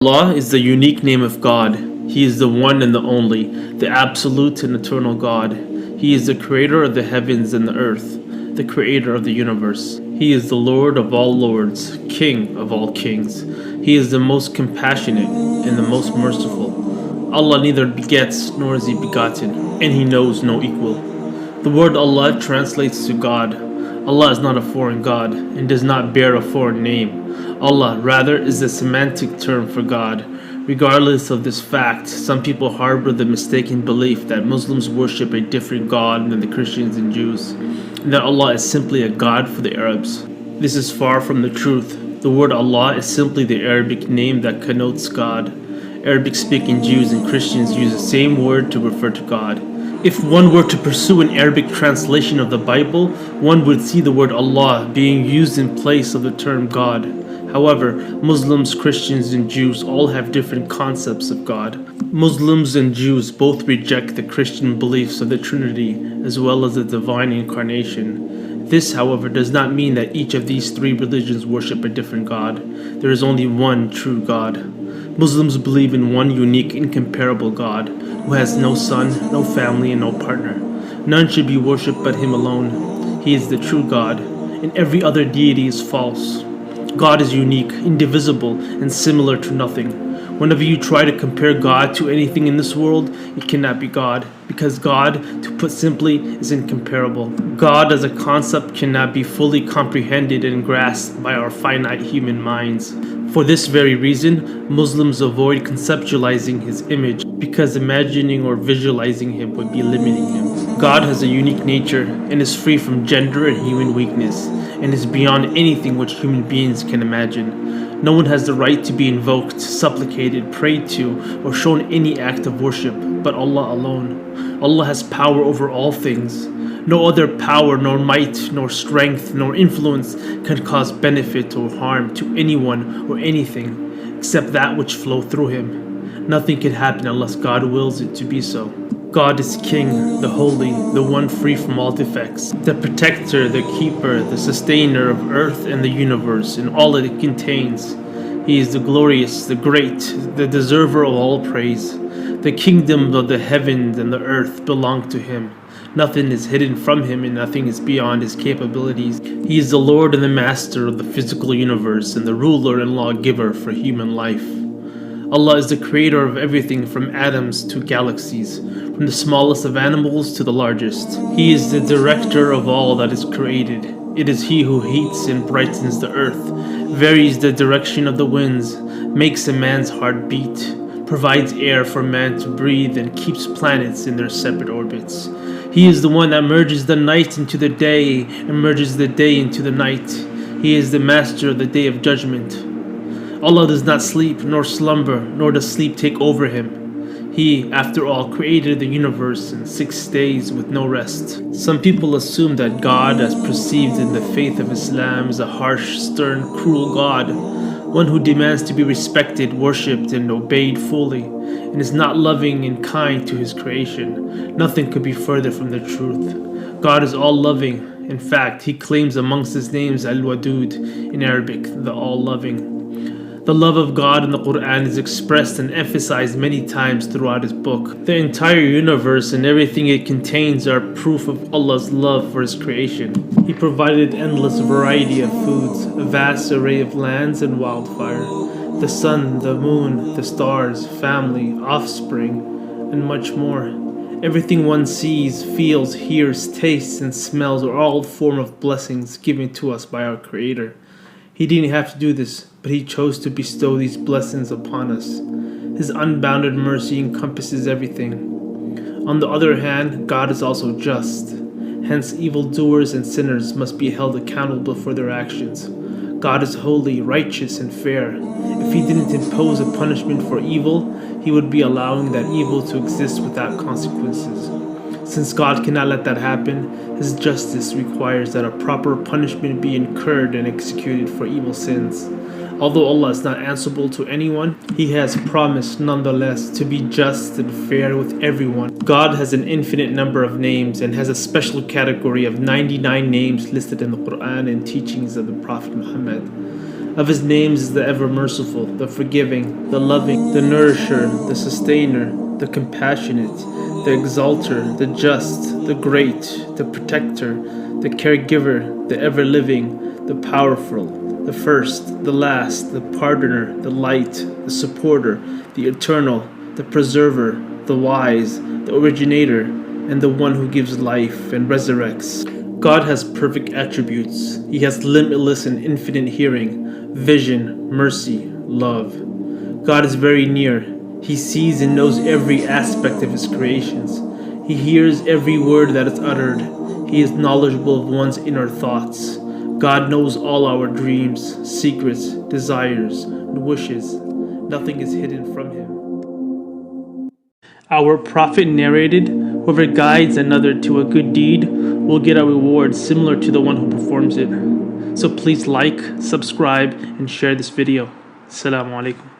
Allah is the unique name of God. He is the one and the only, the absolute and eternal God. He is the creator of the heavens and the earth, the creator of the universe. He is the Lord of all lords, King of all kings. He is the most compassionate and the most merciful. Allah neither begets nor is he begotten, and he knows no equal. The word Allah translates to God. Allah is not a foreign God and does not bear a foreign name. Allah, rather, is the semantic term for God. Regardless of this fact, some people harbor the mistaken belief that Muslims worship a different God than the Christians and Jews, and that Allah is simply a God for the Arabs. This is far from the truth. The word Allah is simply the Arabic name that connotes God. Arabic-speaking Jews and Christians use the same word to refer to God. If one were to pursue an Arabic translation of the Bible, one would see the word Allah being used in place of the term God. However, Muslims, Christians, and Jews all have different concepts of God. Muslims and Jews both reject the Christian beliefs of the Trinity as well as the divine incarnation. This, however, does not mean that each of these three religions worship a different God. There is only one true God. Muslims believe in one unique, incomparable God who has no son, no family, and no partner. None should be worshipped but Him alone. He is the true God, and every other deity is false. God is unique, indivisible, and similar to nothing. Whenever you try to compare God to anything in this world, it cannot be God, because God, to put simply, is incomparable. God as a concept cannot be fully comprehended and grasped by our finite human minds. For this very reason, Muslims avoid conceptualizing His image, because imagining or visualizing Him would be limiting Him. God has a unique nature and is free from gender and human weakness, and is beyond anything which human beings can imagine. No one has the right to be invoked, supplicated, prayed to, or shown any act of worship but Allah alone. Allah has power over all things. No other power, nor might, nor strength, nor influence can cause benefit or harm to anyone or anything except that which flow through Him. Nothing can happen unless God wills it to be so. God is King, the Holy, the one free from all defects, the protector, the keeper, the sustainer of earth and the universe and all that it contains. He is the glorious, the great, the deserver of all praise. The kingdoms of the heavens and the earth belong to Him. Nothing is hidden from Him and nothing is beyond His capabilities. He is the Lord and the Master of the physical universe and the ruler and lawgiver for human life. Allah is the creator of everything from atoms to galaxies, from the smallest of animals to the largest. He is the director of all that is created. It is He who heats and brightens the earth, varies the direction of the winds, makes a man's heart beat, provides air for man to breathe, and keeps planets in their separate orbits. He is the one that merges the night into the day and merges the day into the night. He is the master of the day of judgment. Allah does not sleep nor slumber, nor does sleep take over Him. He, after all, created the universe in 6 days with no rest. Some people assume that God, as perceived in the faith of Islam, is a harsh, stern, cruel God, one who demands to be respected, worshipped, and obeyed fully, and is not loving and kind to His creation. Nothing could be further from the truth. God is all-loving. In fact, He claims amongst His names Al-Wadud, in Arabic, the all-loving. The love of God in the Qur'an is expressed and emphasized many times throughout His book. The entire universe and everything it contains are proof of Allah's love for His creation. He provided endless variety of foods, a vast array of lands and wildfire, the sun, the moon, the stars, family, offspring, and much more. Everything one sees, feels, hears, tastes, and smells are all form of blessings given to us by our Creator. He didn't have to do this, but He chose to bestow these blessings upon us. His unbounded mercy encompasses everything. On the other hand, God is also just. Hence, evildoers and sinners must be held accountable for their actions. God is holy, righteous, and fair. If He didn't impose a punishment for evil, He would be allowing that evil to exist without consequences. Since God cannot let that happen, His justice requires that a proper punishment be incurred and executed for evil sins. Although Allah is not answerable to anyone, He has promised nonetheless to be just and fair with everyone. God has an infinite number of names and has a special category of 99 names listed in the Qur'an and teachings of the Prophet Muhammad. Of his names is the ever merciful, the forgiving, the loving, the nourisher, the sustainer, the compassionate, the exalter, the just, the great, the protector, the caregiver, the ever living, the powerful, the first, the last, the pardoner, the light, the supporter, the eternal, the preserver, the wise, the originator, and the one who gives life and resurrects. God has perfect attributes. He has limitless and infinite hearing, vision, mercy, love. God is very near. He sees and knows every aspect of his creations. He hears every word that is uttered. He is knowledgeable of one's inner thoughts. God knows all our dreams, secrets, desires, and wishes. Nothing is hidden from him. Our prophet narrated, whoever guides another to a good deed will get a reward similar to the one who performs it. So please like, subscribe, and share this video. Assalamu alaikum.